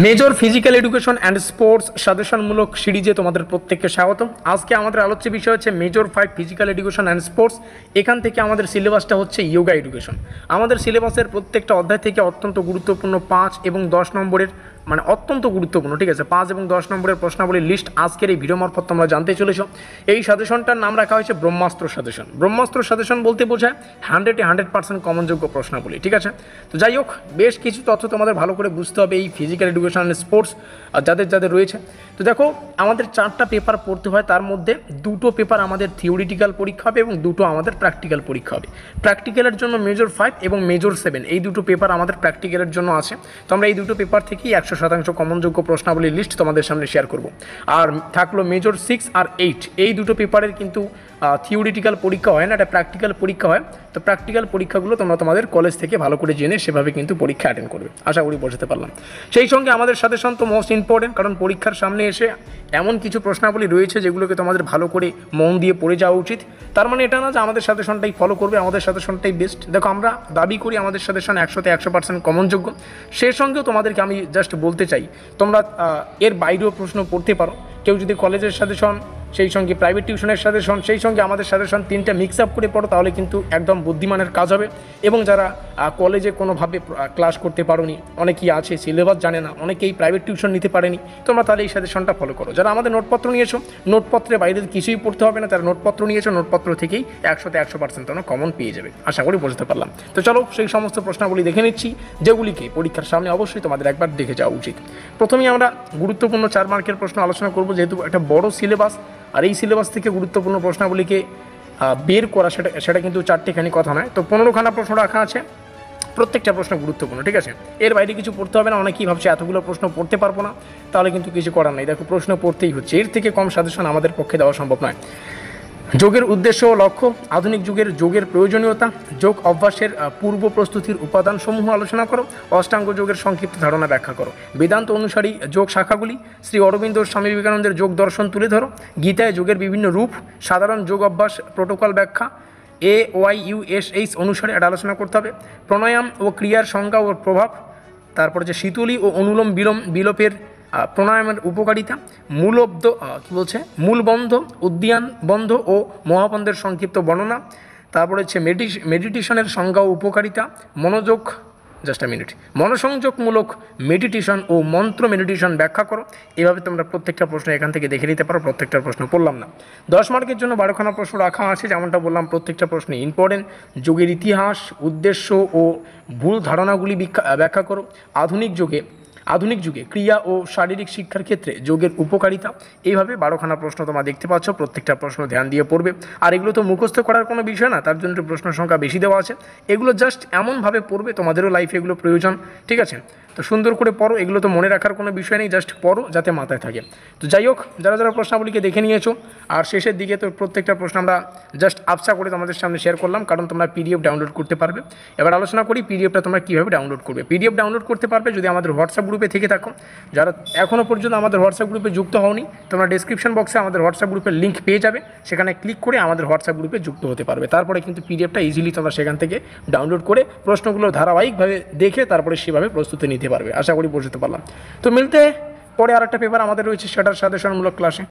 Major physical education and sports সাজেশনমূলক সিরিজে তোমাদের প্রত্যেককে স্বাগত। আজকে আমাদের আলোচ্য বিষয় হচ্ছে major 5 physical education and sports. এখান থেকে আমাদের সিলেবাসটা হচ্ছে ইয়োগা এডুকেশন। আমাদের সিলেবাসের প্রত্যেকটা অধ্যায় থেকে অত্যন্ত গুরুত্বপূর্ণ 5 এবং 10 নম্বরের অত্যন্ত গুরুত্বপূর্ণ, ঠিক আছে, 5 এবং 10 নম্বরের প্রশ্নাবলীর লিস্ট আজকের এই ভিডিও মারফত তোমরা জানতে চলেছো। এই সাজেশনটার নাম রাখা হয়েছে ব্রহ্মাস্ত্র সাজেশন। ব্রহ্মাস্ত্র সাজেশন বলতে বোঝায় 100% কমনযোগ্য প্রশ্নাবলী, ঠিক আছে। তো যাই হোক, বেশ কিছু তথ্য তোমাদের ভালো করে বুঝতে হবে এই ফিজিক্যাল এডুকেশন অ্যান্ড স্পোর্টস যাদের যাদের রয়েছে। তো দেখো, আমাদের 4টা পেপার পড়তে হয়, তার মধ্যে 2টো পেপার আমাদের থিওরিটিক্যাল পরীক্ষা হবে এবং 2টো আমাদের প্র্যাকটিক্যাল পরীক্ষা হবে। প্র্যাকটিক্যালের জন্য মেজর 5 এবং মেজর 7 এই 2টো পেপার আমাদের প্র্যাকটিক্যালের জন্য আছে। তো আমরা এই 2টো পেপার থেকেই 100% কমনযোগ্য প্রশ্নাবলীর লিস্ট তোমাদের সামনে শেয়ার করব। আর থাকলো মেজর 6 আর 8, এই 2টো পেপারের কিন্তু থিওরিটিক্যাল পরীক্ষা হয় না, এটা প্র্যাকটিক্যাল পরীক্ষা হয়। তো প্র্যাকটিক্যাল পরীক্ষাগুলো তোমরা তোমাদের কলেজ থেকে ভালো করে জেনে সেভাবে কিন্তু পরীক্ষা অ্যাটেন্ড করবে, আশা করি বোঝাতে পারলাম। সেই সঙ্গে আমাদের সাজেশন তো মোস্ট ইম্পর্টেন্ট, কারণ পরীক্ষার সামনে এসে এমন কিছু প্রশ্নাবলী রয়েছে যেগুলোকে তোমাদের ভালো করে মন দিয়ে পড়ে যাওয়া উচিত। তার মানে এটা না যে আমাদের সাজেশনটাই ফলো করবে, আমাদের সাজেশনটাই বেস্ট। দেখো, আমরা দাবি করি আমাদের সাজেশন 100% কমনযোগ্য। সেই সঙ্গেও তোমাদেরকে আমি জাস্ট বলতে চাই, তোমরা এর বাইরেও প্রশ্ন পড়তে পারো। কেউ যদি কলেজের সাজেশন, সেই সঙ্গে প্রাইভেট টিউশনের সাজেশন, সেই সঙ্গে আমাদের সাজেশন 3টা মিক্স আপ করে পড়ো, তাহলে কিন্তু একদম বুদ্ধিমানের কাজ হবে। এবং যারা কলেজে কোনোভাবে ক্লাস করতে পারোনি, অনেকেই আছে সিলেবাস জানে না, অনেকেই প্রাইভেট টিউশন নিতে পারেনি, তোমরা তাহলে এই সাজেশনটা ফলো করো। যারা আমাদের নোটপত্র নিয়েছো, নোটপত্রের বাইরে কিছুই পড়তে হবে না, তারা নোটপত্র নিয়েছো, নোটপত্র থেকেই 100% তোমরা কমন পেয়ে যাবে, আশা করি বুঝতে পারলাম। তো চলো সেই সমস্ত প্রশ্নাবলী দেখে নিচ্ছি, যেগুলিকে পরীক্ষার সামনে অবশ্যই তোমাদের একবার দেখে যাওয়া উচিত। প্রথমেই আমরা গুরুত্বপূর্ণ 4 মার্কের প্রশ্ন আলোচনা করব, যেহেতু একটা বড় সিলেবাস। আর এই সিলেবাস থেকে গুরুত্বপূর্ণ প্রশ্নাবলীকে বের করা সেটা কিন্তু 4টেখানি কথা নয়। তো 15খানা প্রশ্ন রাখা আছে, প্রত্যেকটা প্রশ্ন গুরুত্বপূর্ণ, ঠিক আছে। এর বাইরে কিছু পড়তে হবে না। অনেকেই ভাবছে এতগুলো প্রশ্ন পড়তে পারবো না, তাহলে কিন্তু কিছু করার নেই। দেখো, প্রশ্ন পড়তেই হচ্ছে, এর থেকে কম সাজেশন আমাদের পক্ষে দেওয়া সম্ভব নয়। যোগের উদ্দেশ্য ও লক্ষ্য, আধুনিক যুগের যোগের প্রয়োজনীয়তা, যোগ অভ্যাসের পূর্ব প্রস্তুতির উপাদানসমূহ আলোচনা করো, অষ্টাঙ্গ যোগের সংক্ষিপ্ত ধারণা ব্যাখ্যা করো, বেদান্ত অনুসারী যোগ শাখাগুলি, শ্রী অরবিন্দ স্বামী বিবেকানন্দের যোগ দর্শন তুলে ধরো, গীতায় যোগের বিভিন্ন রূপ, সাধারণ যোগ অভ্যাস প্রোটোকল ব্যাখ্যা, AYUSH অনুসারে এটা আলোচনা করতে হবে, প্রাণায়াম ও ক্রিয়ার সংজ্ঞা ও প্রভাব, তারপরে যে শীতলী ও অনুলোম বিলোপের প্রাণায়ামের উপকারিতা, মূলবন্ধ, উদ্যান বন্ধ ও মহাবন্ধের সংক্ষিপ্ত বর্ণনা, তারপরে হচ্ছে মেডিটেশনের সংজ্ঞা ও উপকারিতা, মনোসংযোগমূলক মেডিটেশন ও মন্ত্র মেডিটেশন ব্যাখ্যা করো। এভাবে তোমরা প্রত্যেকটা প্রশ্ন এখান থেকে দেখে নিতে পারো। প্রত্যেকটা প্রশ্ন পড়লাম না। 10 মার্কের জন্য 12খানা প্রশ্ন রাখা আছে, যেমনটা বললাম প্রত্যেকটা প্রশ্ন ইম্পর্টেন্ট। যোগের ইতিহাস, উদ্দেশ্য ও ভুল ধারণাগুলি ব্যাখ্যা করো। আধুনিক যুগে ক্রিয়া ও শারীরিক শিক্ষার ক্ষেত্রে যোগের উপকারিতা। এইভাবে 12খানা প্রশ্ন তোমরা দেখতে পাচ্ছ, প্রত্যেকটা প্রশ্ন ধ্যান দিয়ে পড়বে। আর এগুলো তো মুখস্থ করার কোনো বিষয় না, তার জন্য প্রশ্ন সংখ্যা বেশি দেওয়া আছে। এগুলো জাস্ট এমনভাবে পড়বে, তোমাদেরও লাইফে এগুলো প্রয়োজন, ঠিক আছে। তো সুন্দর করে পড়ো, এগুলো তো মনে রাখার কোনো বিষয় নেই, জাস্ট পড়ো যাতে মাথায় থাকে। তো যাই হোক, যারা যারা প্রশ্নাবলীকে দেখে নিয়েছো, আর শেষের দিকে তো প্রত্যেকটা প্রশ্ন আমরা জাস্ট আবসা করে তোমাদের সামনে শেয়ার করলাম, কারণ তোমরা PDF ডাউনলোড করতে পারবে। এবার আলোচনা করি PDFটা তোমরা কীভাবে ডাউনলোড করবে। PDF ডাউনলোড করতে পারবে যদি আমাদের হোয়াটসঅ্যাপ গ্রুপে থেকে থাকো। যারা এখনও পর্যন্ত আমাদের হোয়াটসঅ্যাপ গ্রুপে যুক্ত হওনি, তোমরা ডেসক্রিপশন বক্সে আমাদের হোয়াটসঅ্যাপ গ্রুপের লিঙ্ক পেয়ে যাবে, সেখানে ক্লিক করে আমাদের হোয়াটসঅ্যাপ গ্রুপে যুক্ত হতে পারবে। তারপরে কিন্তু PDFটা ইজিলি তোমরা সেখান থেকে ডাউনলোড করে প্রশ্নগুলো ধারাবাহিকভাবে দেখে তারপরে সেভাবে প্রস্তুতি নিতে পারবে, আশা করি বুঝতে পারলাম। তো মিলতে পরে আরেকটা পেপার আমাদের রয়েছে, সেটার সাজেশনমূলক ক্লাসে।